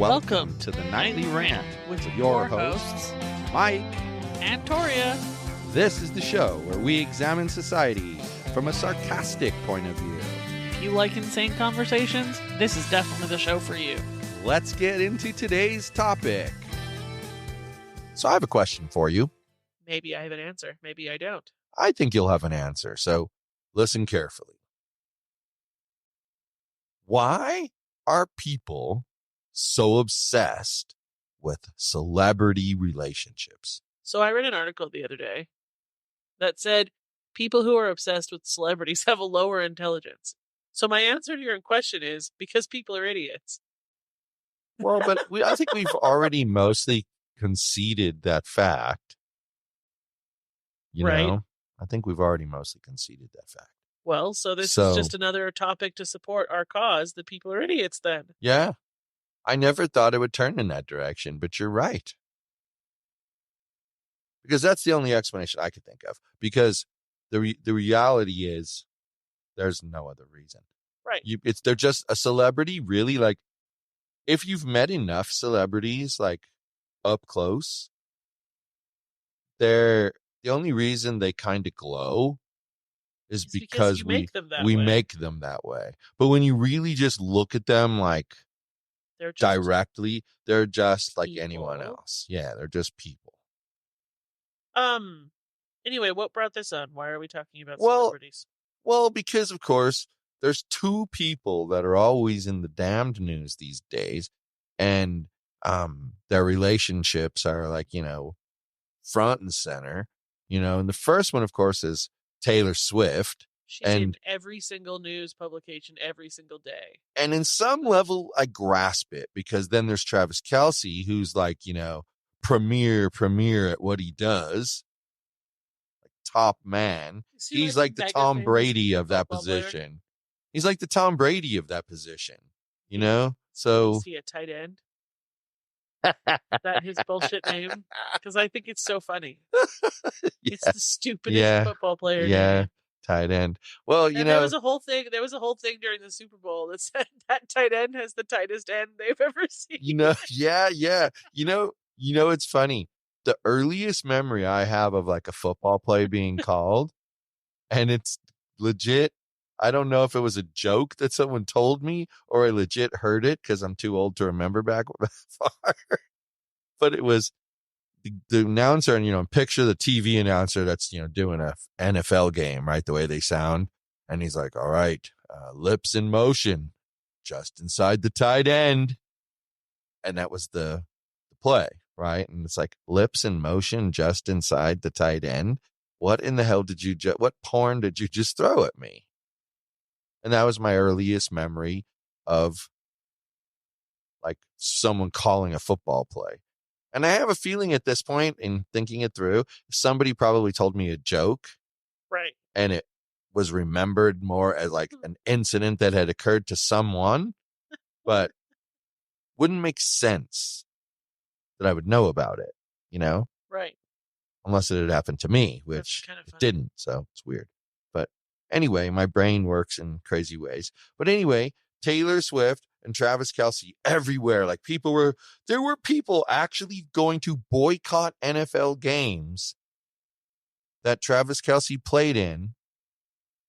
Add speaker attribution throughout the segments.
Speaker 1: Welcome to the Nightly Rant
Speaker 2: with
Speaker 1: your hosts, Mike
Speaker 2: and Torya.
Speaker 1: This is the show where we examine society from a sarcastic point of view.
Speaker 2: If you like insane conversations, this is definitely the show for you.
Speaker 1: Let's get into today's topic. So I have a question for you.
Speaker 2: Maybe I have an answer. Maybe I don't.
Speaker 1: I think you'll have an answer, so listen carefully. Why are people so obsessed with celebrity relationships?
Speaker 2: So I read an article the other day that said people who are obsessed with celebrities have a lower intelligence. So my answer to your question is because people are idiots.
Speaker 1: Well, but I think we've already mostly conceded that fact. You know, I think we've already mostly conceded that fact.
Speaker 2: Well, so this is just another topic to support our cause that people are idiots then.
Speaker 1: Yeah. I never thought it would turn in that direction, but you're right. Because that's the only explanation I could think of. Because the reality is there's no other reason.
Speaker 2: Right.
Speaker 1: They're just a celebrity, really. Like, if you've met enough celebrities, like, up close, the only reason they kind of glow is because we make them that way. But when you really just look at them like directly, they're just like anyone else. Yeah, they're just people.
Speaker 2: Anyway, what brought this on? Why are we talking about celebrities?
Speaker 1: Well, because of course there's two people that are always in the damned news these days, and their relationships are like, front and center, and the first one, of course, is Taylor Swift.
Speaker 2: She's in every single news publication every single day.
Speaker 1: And in some level, I grasp it, because then there's Travis Kelce, who's like, premier at what he does. Like, top man. He's like the Tom Brady of that position. He's like the Tom Brady of that position, So
Speaker 2: is he a tight end? Is that his bullshit name? Because I think it's so funny.
Speaker 1: Yeah.
Speaker 2: It's the stupidest football player name.
Speaker 1: Tight end. Well,
Speaker 2: there was a whole thing during the Super Bowl that said that tight end has the tightest end they've ever seen.
Speaker 1: Yeah. It's funny. The earliest memory I have of like a football play being called, and it's legit. I don't know if it was a joke that someone told me or I legit heard it because I'm too old to remember back that far. But it was the announcer, and, picture the TV announcer that's, doing a NFL game, right? The way they sound. And he's like, all right, lips in motion, just inside the tight end. And that was the play, right? And it's like, lips in motion, just inside the tight end. What in the hell what porn did you just throw at me? And that was my earliest memory of like someone calling a football play. And I have a feeling at this point, in thinking it through, somebody probably told me a joke.
Speaker 2: Right.
Speaker 1: And it was remembered more as like an incident that had occurred to someone, but wouldn't make sense that I would know about it,
Speaker 2: Right.
Speaker 1: Unless it had happened to me, which it didn't. So it's weird. But anyway, my brain works in crazy ways. But anyway, Taylor Swift and Travis Kelce everywhere. Like, there were people actually going to boycott NFL games that Travis Kelce played in.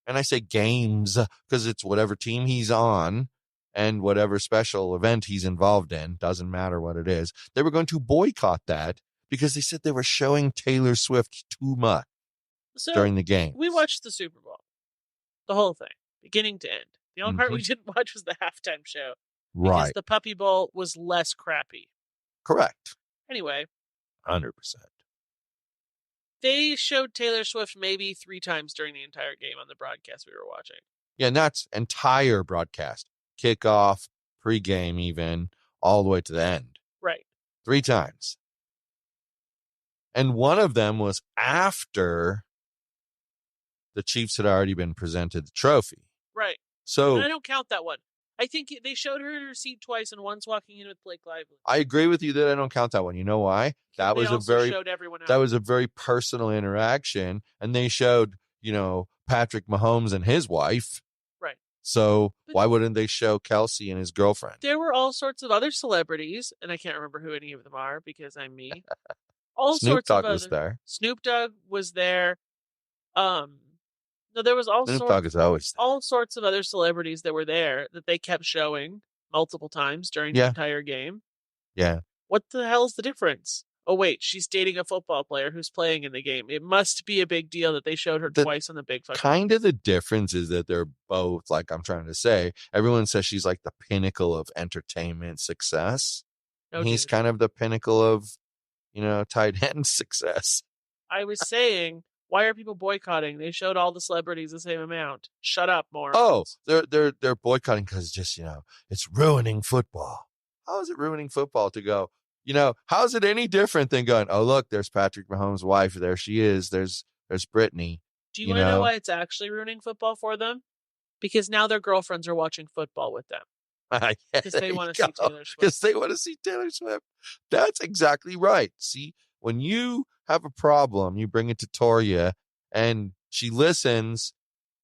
Speaker 1: And I say games because it's whatever team he's on and whatever special event he's involved in. Doesn't matter what it is. They were going to boycott that because they said they were showing Taylor Swift too much during the game.
Speaker 2: We watched the Super Bowl. The whole thing, beginning to end. The only part we didn't watch was the halftime show.
Speaker 1: Right.
Speaker 2: Because the Puppy Bowl was less crappy.
Speaker 1: Correct.
Speaker 2: Anyway.
Speaker 1: 100%.
Speaker 2: They showed Taylor Swift maybe 3 times during the entire game on the broadcast we were watching.
Speaker 1: Yeah, and that's entire broadcast. Kickoff, pregame even, all the way to the end.
Speaker 2: Right.
Speaker 1: 3 times. And one of them was after the Chiefs had already been presented the trophy.
Speaker 2: Right.
Speaker 1: So
Speaker 2: and I don't count that one. I think they showed her in her seat twice, and once walking in with Blake Lively.
Speaker 1: I agree with you that I don't count that one. You know why? That was a very personal interaction, and they showed, Patrick Mahomes and his wife.
Speaker 2: Right.
Speaker 1: So
Speaker 2: But
Speaker 1: why wouldn't they show Kelsey and his girlfriend?
Speaker 2: there were all sorts of other celebrities, and I can't remember who any of them are because I'm me. All
Speaker 1: Snoop
Speaker 2: sorts of
Speaker 1: Dogg was
Speaker 2: other.
Speaker 1: there.
Speaker 2: Snoop Dogg was there. Um, no, there was
Speaker 1: Snoop Dogg is always there.
Speaker 2: all sorts of other celebrities that were there that they kept showing multiple times during the
Speaker 1: Yeah.
Speaker 2: entire game.
Speaker 1: Yeah.
Speaker 2: What the hell's the difference? Oh wait, she's dating a football player who's playing in the game. It must be a big deal that they showed her twice on the big fucking.
Speaker 1: Kind of the difference is that they're both, like I'm trying to say, everyone says she's like the pinnacle of entertainment success.
Speaker 2: No,
Speaker 1: And he's
Speaker 2: dude.
Speaker 1: kind of the pinnacle of, tight end success.
Speaker 2: I was saying, why are people boycotting? They showed all the celebrities the same amount. Shut up, more.
Speaker 1: Oh, they're boycotting because just, it's ruining football. How is it ruining football to go, how is it any different than going, oh, look, there's Patrick Mahomes' wife. There she is. There's Brittany.
Speaker 2: Do you want to know why it's actually ruining football for them? Because now their girlfriends are watching football with them. Because they want to see Taylor Swift.
Speaker 1: Because they want to see Taylor Swift. That's exactly right. See, when you have a problem, you bring it to Torya and she listens.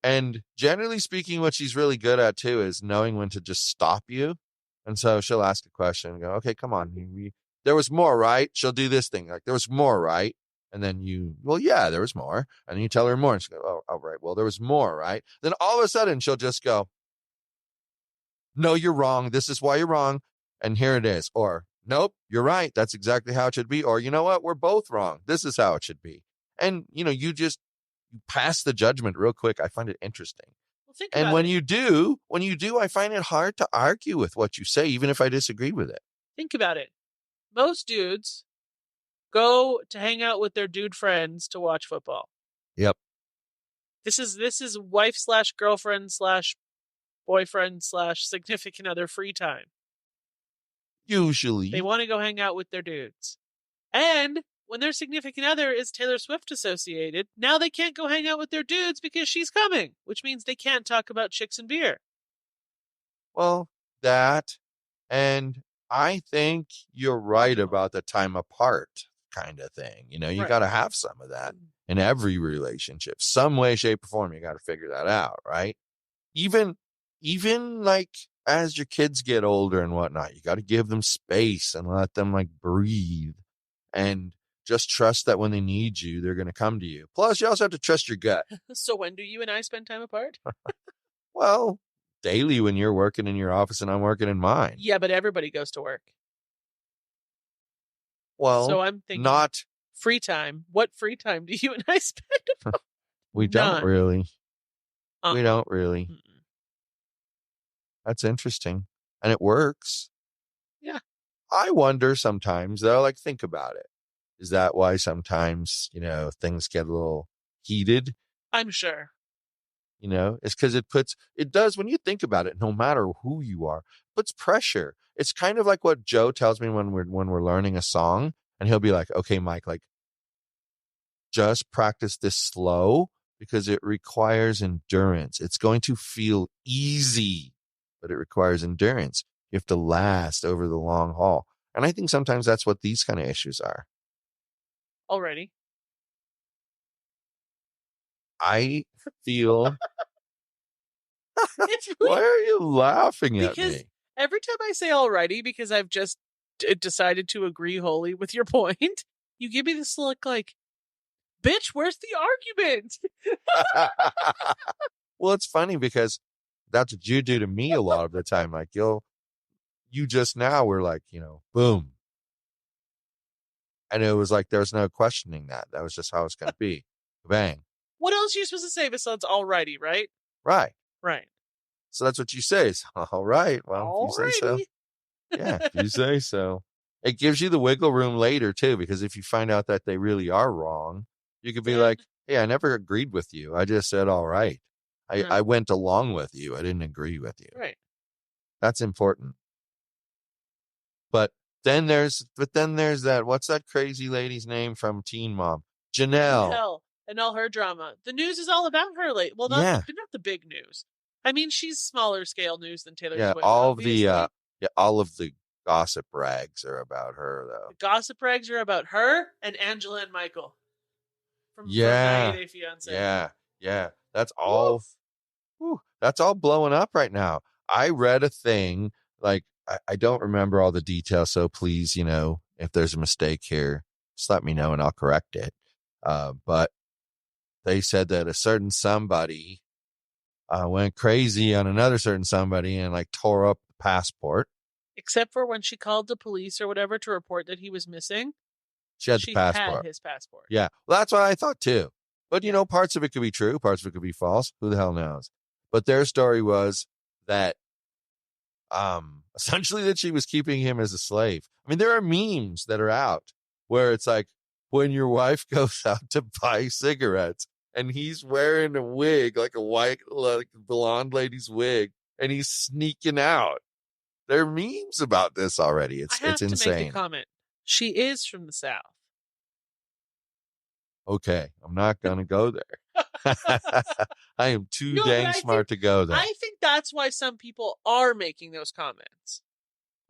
Speaker 1: And generally speaking, what she's really good at too is knowing when to just stop you. And so she'll ask a question and go, okay, come on. There was more, right? She'll do this thing. Like, there was more, right? And then well, yeah, there was more. And then you tell her more. And she goes, oh, right. Well, there was more, right? Then all of a sudden she'll just go, no, you're wrong. This is why you're wrong. And here it is. Or, nope, you're right. That's exactly how it should be. Or, you know what? We're both wrong. This is how it should be. And, you pass the judgment real quick. I find it interesting.
Speaker 2: Well, think
Speaker 1: and
Speaker 2: about
Speaker 1: when
Speaker 2: it.
Speaker 1: you do, I find it hard to argue with what you say, even if I disagree with it.
Speaker 2: Think about it. Most dudes go to hang out with their dude friends to watch football.
Speaker 1: Yep.
Speaker 2: This is wife / girlfriend / boyfriend / significant other free time.
Speaker 1: Usually.
Speaker 2: They want to go hang out with their dudes. And when their significant other is Taylor Swift associated, now they can't go hang out with their dudes because she's coming, which means they can't talk about chicks and beer.
Speaker 1: Well, that, and I think you're right about the time apart kind of thing. You
Speaker 2: Right.
Speaker 1: got to have some of that in every relationship, some way, shape, or form. You got to figure that out, right? Even like as your kids get older and whatnot, you got to give them space and let them like breathe and just trust that when they need you, they're going to come to you. Plus, you also have to trust your gut.
Speaker 2: So when do you and I spend time apart?
Speaker 1: Well, daily when you're working in your office and I'm working in mine.
Speaker 2: Yeah, but everybody goes to work.
Speaker 1: Well,
Speaker 2: so I'm thinking
Speaker 1: not
Speaker 2: free time. What free time do you and I spend apart?
Speaker 1: We don't really. We don't really.
Speaker 2: Mm-mm.
Speaker 1: That's interesting. And it works.
Speaker 2: Yeah.
Speaker 1: I wonder sometimes, though, like, think about it. Is that why sometimes, things get a little heated?
Speaker 2: I'm sure.
Speaker 1: It's because it does, when you think about it, no matter who you are, puts pressure. It's kind of like what Joe tells me when we're learning a song, and he'll be like, okay, Mike, like, just practice this slow because it requires endurance. It's going to feel easy, but it requires endurance. You have to last over the long haul. And I think sometimes that's what these kind of issues are.
Speaker 2: Already.
Speaker 1: I feel.
Speaker 2: It's really,
Speaker 1: why are you laughing at
Speaker 2: because
Speaker 1: me?
Speaker 2: every time I say alrighty, because I've just decided to agree wholly with your point, you give me this look like, bitch, where's the argument?
Speaker 1: Well, it's funny because that's what you do to me a lot of the time. Like you just now were like, boom. And it was like, there's no questioning that. That was just how it's going to be. Bang.
Speaker 2: What else are you supposed to say besides alrighty, right?
Speaker 1: Right.
Speaker 2: Right.
Speaker 1: So that's what you say. So, all right. Well, if you say so. Yeah, if you say so. It gives you the wiggle room later, too, because if you find out that they really are wrong, you could be like, hey, I never agreed with you. I just said, all right. I went along with you. I didn't agree with you.
Speaker 2: Right.
Speaker 1: That's important. But then there's that, what's that crazy lady's name from Teen Mom? Janelle.
Speaker 2: And all her drama. The news is all about her late. Well, not the big news. I mean, she's smaller scale news than Taylor Swift.
Speaker 1: All of the gossip rags are about her, though.
Speaker 2: The gossip rags are about her and Angela and Michael. From 90 Day Fiancé.
Speaker 1: Yeah. That's all. Whew, that's all blowing up right now. I read a thing, like, I don't remember all the details, so please, if there's a mistake here, just let me know and I'll correct it. But they said that a certain somebody went crazy on another certain somebody and like tore up the passport.
Speaker 2: Except for when she called the police or whatever to report that he was missing.
Speaker 1: She had the
Speaker 2: She
Speaker 1: passport.
Speaker 2: had his passport.
Speaker 1: Yeah. Well, that's what I thought too. But, parts of it could be true. Parts of it could be false. Who the hell knows? But their story was that essentially that she was keeping him as a slave. I mean, there are memes that are out where it's like when your wife goes out to buy cigarettes and he's wearing a wig, like a white, like blonde lady's wig, and he's sneaking out. There are memes about this already. It's
Speaker 2: I have
Speaker 1: insane.
Speaker 2: to make a comment. She is from the South.
Speaker 1: Okay, I'm not gonna go there. I am too dang smart to go there.
Speaker 2: I think that's why some people are making those comments.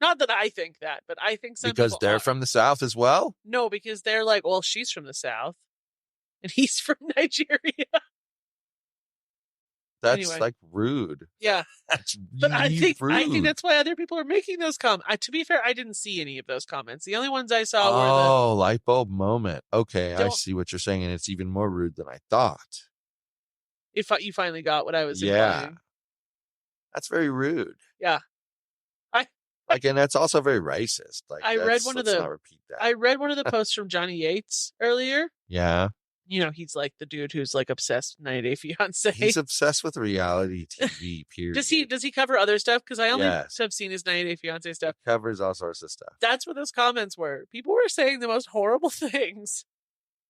Speaker 2: Not that I think that, but I think some
Speaker 1: because
Speaker 2: people
Speaker 1: they're
Speaker 2: are.
Speaker 1: from the South as well.
Speaker 2: No, because they're like, well, she's from the South, and he's from Nigeria.
Speaker 1: That's
Speaker 2: anyway.
Speaker 1: like rude.
Speaker 2: Yeah,
Speaker 1: that's really
Speaker 2: but I think
Speaker 1: rude.
Speaker 2: that's why other people are making those comments. To be fair, I didn't see any of those comments. The only ones I saw were the
Speaker 1: light bulb moment. Okay, I see what you're saying, and it's even more rude than I thought.
Speaker 2: If you finally got what I was implying.
Speaker 1: That's very rude.
Speaker 2: Yeah,
Speaker 1: and that's also very racist. Like
Speaker 2: I read one of the
Speaker 1: not repeat that.
Speaker 2: I read one of the posts from Johnny Yates earlier.
Speaker 1: Yeah.
Speaker 2: He's like the dude who's like obsessed with 90 Day Fiancé.
Speaker 1: He's obsessed with reality TV, period.
Speaker 2: Does he cover other stuff? Because I only have seen his 90 Day Fiancé stuff.
Speaker 1: He covers all sorts of stuff.
Speaker 2: That's what those comments were. People were saying the most horrible things.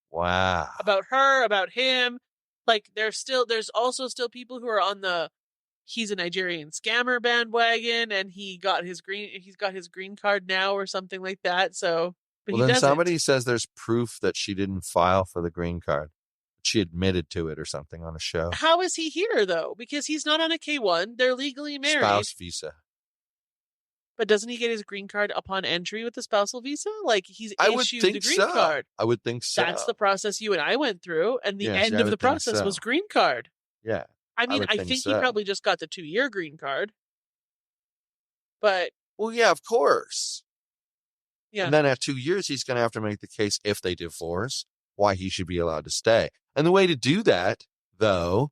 Speaker 1: Wow.
Speaker 2: About her, about him. Like there's also still people who are on he's a Nigerian scammer bandwagon and he's got his green card now or something like that. So
Speaker 1: well, then somebody says there's proof that she didn't file for the green card. She admitted to it or something on a show.
Speaker 2: How is he here, though? Because he's not on a K-1. They're legally married.
Speaker 1: Spouse visa.
Speaker 2: But doesn't he get his green card upon entry with the spousal visa? Like, he's issued the green card.
Speaker 1: I would think so.
Speaker 2: That's the process you and I went through, and the end of the process was green card.
Speaker 1: Yeah.
Speaker 2: I mean, I think he probably just got the 2-year green card. But...
Speaker 1: Well, yeah, of course.
Speaker 2: Yeah.
Speaker 1: And then at 2 years, he's going to have to make the case, if they divorce, why he should be allowed to stay. And the way to do that, though,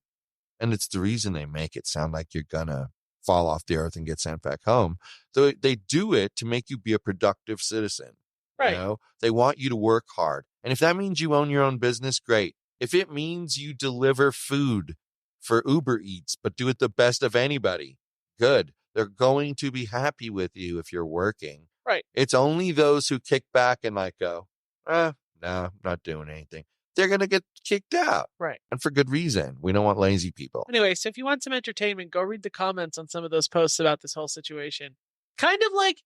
Speaker 1: and it's the reason they make it sound like you're going to fall off the earth and get sent back home. So they do it to make you be a productive citizen.
Speaker 2: Right.
Speaker 1: They want you to work hard. And if that means you own your own business, great. If it means you deliver food for Uber Eats, but do it the best of anybody, good. They're going to be happy with you if you're working.
Speaker 2: Right.
Speaker 1: It's only those who kick back and like go, no, I'm not doing anything. They're going to get kicked out.
Speaker 2: Right.
Speaker 1: And for good reason. We don't want lazy people.
Speaker 2: Anyway, so if you want some entertainment, go read the comments on some of those posts about this whole situation. Kind of like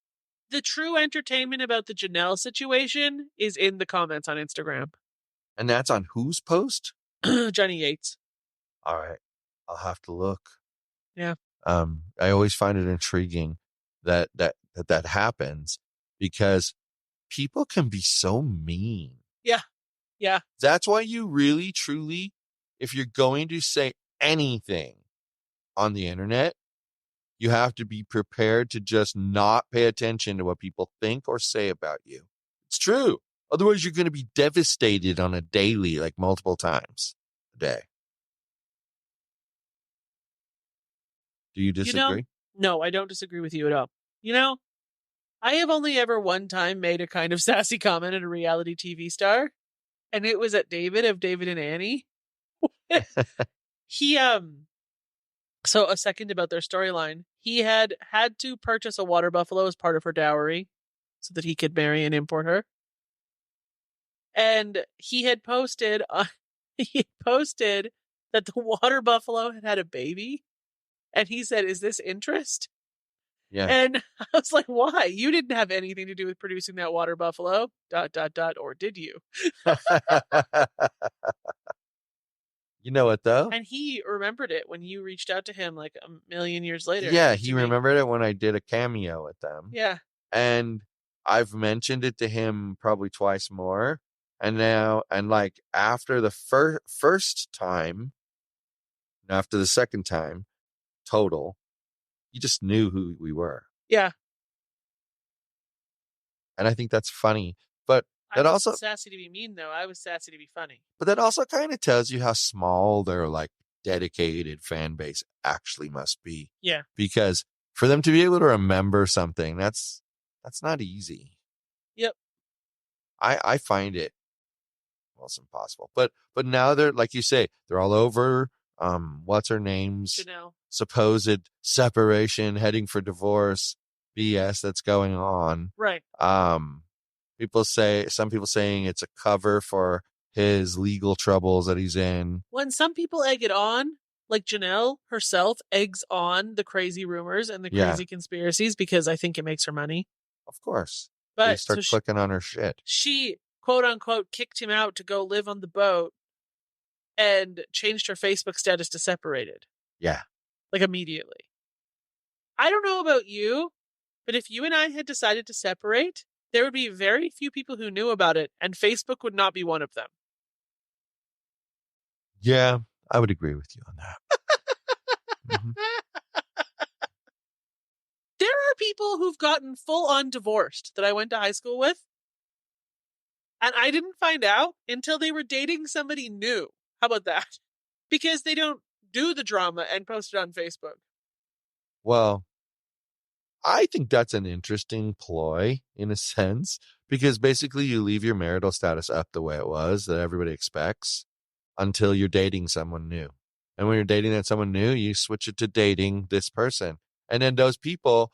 Speaker 2: the true entertainment about the Janelle situation is in the comments on Instagram.
Speaker 1: And that's on whose post?
Speaker 2: Johnny Yates.
Speaker 1: All right. I'll have to look.
Speaker 2: Yeah.
Speaker 1: I always find it intriguing that happens because people can be so mean.
Speaker 2: Yeah. Yeah.
Speaker 1: That's why you really, truly, if you're going to say anything on the internet, you have to be prepared to just not pay attention to what people think or say about you. It's true. Otherwise, you're going to be devastated on a daily, like multiple times a day. Do you disagree?
Speaker 2: No, I don't disagree with you at all. I have only ever one time made a kind of sassy comment at a reality TV star, and it was at David of David and Annie. He, so a second about their storyline. He had to purchase a water buffalo as part of her dowry so that he could marry and import her. And he had posted, that the water buffalo had a baby. And he said, "Is this interest?"
Speaker 1: Yeah.
Speaker 2: And I was like, "Why? You didn't have anything to do with producing that water buffalo, ... or did you?"
Speaker 1: You know what, though?
Speaker 2: And he remembered it when you reached out to him like a million years later.
Speaker 1: Yeah, he remembered it when I did a cameo with them.
Speaker 2: Yeah.
Speaker 1: And I've mentioned it to him probably twice more. And now, and like after the first time, after the second time, total. You just knew who we were.
Speaker 2: Yeah.
Speaker 1: And I think that's funny. But
Speaker 2: I
Speaker 1: that
Speaker 2: wasn't
Speaker 1: also
Speaker 2: sassy to be mean, though. I was sassy to be funny.
Speaker 1: But that also kind of tells you how small their like dedicated fan base actually must be.
Speaker 2: Yeah.
Speaker 1: Because for them to be able to remember something, that's not easy.
Speaker 2: Yep.
Speaker 1: I find it almost impossible. But now they're, like you say, they're all over what's her name's
Speaker 2: Janelle.
Speaker 1: supposed separation, heading for divorce BS that's going on.
Speaker 2: Right.
Speaker 1: Some people saying it's a cover for his legal troubles that he's in.
Speaker 2: When some people egg it on, like Janelle herself eggs on the crazy rumors and the crazy conspiracies because I think it makes her money.
Speaker 1: Of course.
Speaker 2: But
Speaker 1: they start clicking on her shit.
Speaker 2: She, quote unquote, kicked him out to go live on the boat and changed her Facebook status to separated.
Speaker 1: Yeah.
Speaker 2: Like immediately. I don't know about you, but if you and I had decided to separate, there would be very few people who knew about it, and Facebook would not be one of them.
Speaker 1: Yeah, I would agree with you on that.
Speaker 2: Mm-hmm. There are people who've gotten full-on divorced that I went to high school with, and I didn't find out until they were dating somebody new. How about that? Because they don't do the drama and post it on Facebook.
Speaker 1: Well, I think that's an interesting ploy in a sense, because basically you leave your marital status up the way it was that everybody expects until you're dating someone new. And when you're dating that someone new, you switch it to dating this person. And then those people,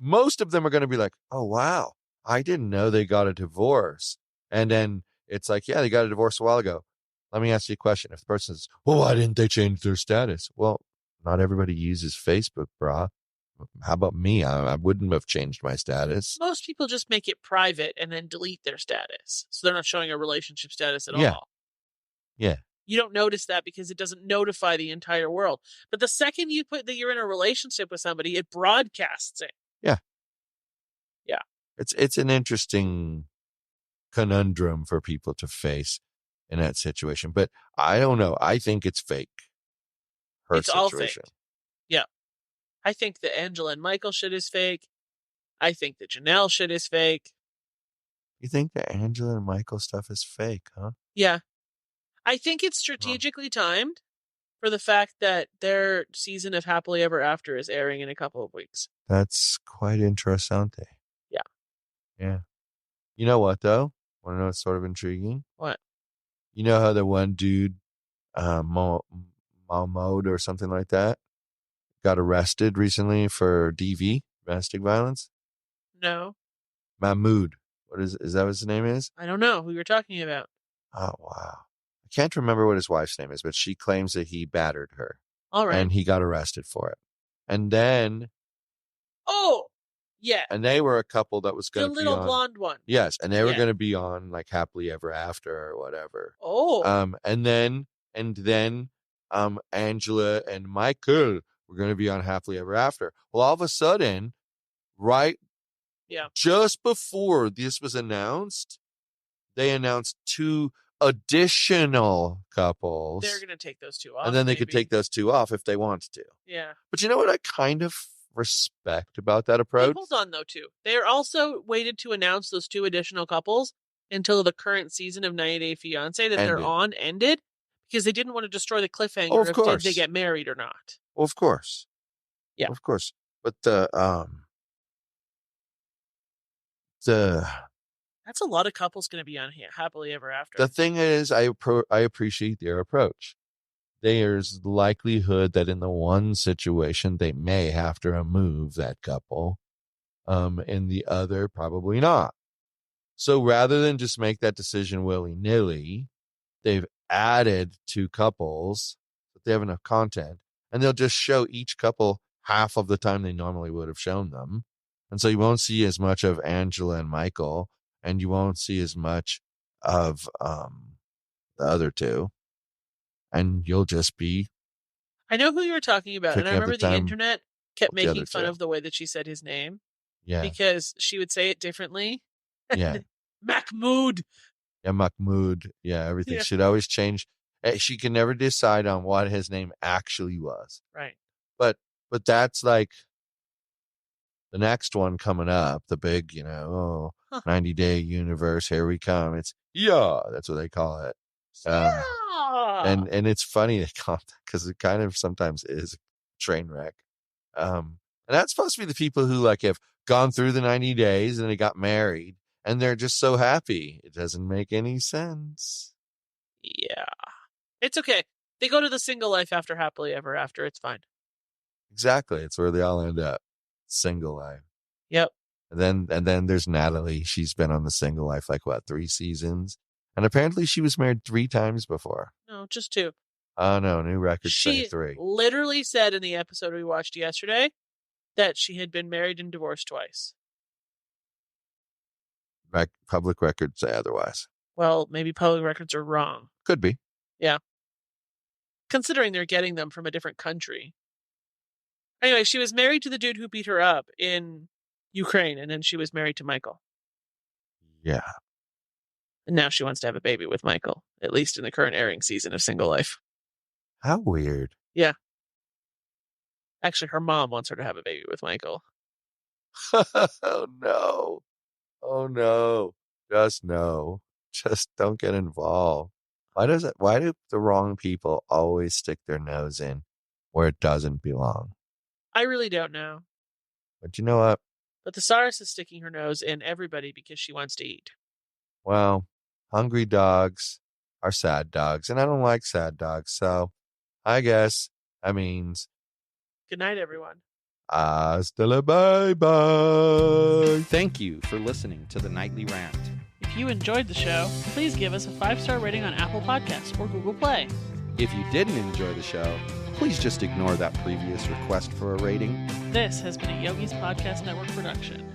Speaker 1: most of them are going to be like, oh, wow, I didn't know they got a divorce. And then it's like, yeah, they got a divorce a while ago. Let me ask you a question. If the person says, well, why didn't they change their status? Well, not everybody uses Facebook, brah. How about me? I wouldn't have changed my status.
Speaker 2: Most people just make it private and then delete their status. So they're not showing a relationship status at all.
Speaker 1: Yeah.
Speaker 2: You don't notice that because it doesn't notify the entire world. But the second you put that you're in a relationship with somebody, it broadcasts it.
Speaker 1: Yeah.
Speaker 2: Yeah.
Speaker 1: It's an interesting conundrum for people to face in that situation. But I don't know. I think it's fake.
Speaker 2: It's situation. All fake. Yeah. I think the Angela and Michael shit is fake. I think the Janelle shit is fake.
Speaker 1: You think the Angela and Michael stuff is fake, huh?
Speaker 2: Yeah. I think it's strategically timed for the fact that their season of Happily Ever After is airing in a couple of weeks.
Speaker 1: That's quite interessante.
Speaker 2: Yeah.
Speaker 1: Yeah. You know what, though? Want to know what's sort of intriguing?
Speaker 2: What?
Speaker 1: You know how the one dude, Mahmoud or something like that, got arrested recently for DV, domestic violence?
Speaker 2: No.
Speaker 1: Mahmoud. Is that what his name is?
Speaker 2: I don't know who you're talking about.
Speaker 1: Oh, wow. I can't remember what his wife's name is, but she claims that he battered her.
Speaker 2: All right.
Speaker 1: And he got arrested for it. And then...
Speaker 2: Oh! Yeah.
Speaker 1: And they were a couple that was going to be on...
Speaker 2: The little blonde one.
Speaker 1: Yes, and they were going to be on, like, Happily Ever After or whatever.
Speaker 2: Oh.
Speaker 1: And then Angela and Michael were going to be on Happily Ever After. Well, all of a sudden, right...
Speaker 2: Yeah.
Speaker 1: Just before this was announced, they announced 2 additional couples.
Speaker 2: They're going to take those 2 off.
Speaker 1: And then they could take those 2 off if they wanted to.
Speaker 2: Yeah.
Speaker 1: But you know what I kind of respect about that approach?
Speaker 2: Hold on, though, too. They also waited to announce those 2 additional couples until the current season of 90 Day Fiancé that they're on ended because they didn't want to destroy the cliffhanger if they get married or not.
Speaker 1: Well, of course.
Speaker 2: Yeah.
Speaker 1: Of course. But
Speaker 2: that's a lot of couples going to be on here Happily Ever After.
Speaker 1: The thing is, I appreciate their approach. There's likelihood that in the one situation they may have to remove that couple. In the other, probably not. So rather than just make that decision willy-nilly, they've added 2 couples, but they have enough content, and they'll just show each couple half of the time they normally would have shown them. And so you won't see as much of Angela and Michael, and you won't see as much of the other 2. And you'll just be...
Speaker 2: I know who you were talking about, and I remember the internet kept making fun of the way that she said his name.
Speaker 1: Yeah.
Speaker 2: Because she would say it differently.
Speaker 1: Yeah.
Speaker 2: Mahmoud.
Speaker 1: Yeah, Mahmoud. Yeah, everything. Yeah. She'd always change. She can never decide on what his name actually was.
Speaker 2: Right.
Speaker 1: But that's like the next one coming up, the big, 90-day universe. Here we come. It's that's what they call it. And it's funny they call it because it kind of sometimes is a train wreck. And that's supposed to be the people who like have gone through the 90 days and they got married and they're just so happy. It doesn't make any sense.
Speaker 2: Yeah. It's okay. They go to the single life after happily ever after. It's fine.
Speaker 1: Exactly. It's where they all end up. Single life.
Speaker 2: Yep.
Speaker 1: And then there's Natalie. She's been on the single life like 3 seasons. And apparently she was married 3 times before.
Speaker 2: No, just 2.
Speaker 1: Oh no, new record say 3.
Speaker 2: She literally said in the episode we watched yesterday that she had been married and divorced twice.
Speaker 1: Public records say otherwise.
Speaker 2: Well, maybe public records are wrong.
Speaker 1: Could be.
Speaker 2: Yeah. Considering they're getting them from a different country. Anyway, she was married to the dude who beat her up in Ukraine, and then she was married to Michael.
Speaker 1: Yeah.
Speaker 2: And now she wants to have a baby with Michael, at least in the current airing season of Single Life.
Speaker 1: How weird.
Speaker 2: Yeah. Actually, her mom wants her to have a baby with Michael.
Speaker 1: Oh no. Oh no. Just no. Just don't get involved. Why do the wrong people always stick their nose in where it doesn't belong?
Speaker 2: I really don't know.
Speaker 1: But you know what?
Speaker 2: But Thesaurus is sticking her nose in everybody because she wants to eat.
Speaker 1: Well, hungry dogs are sad dogs, and I don't like sad dogs, so I guess that means
Speaker 2: good night, everyone.
Speaker 1: Hasta la bye-bye.
Speaker 3: Thank you for listening to the Nightly Rant.
Speaker 2: If you enjoyed the show, please give us a 5-star rating on Apple Podcasts or Google Play.
Speaker 3: If you didn't enjoy the show, please just ignore that previous request for a rating.
Speaker 2: This has been a Yogi's Podcast Network production.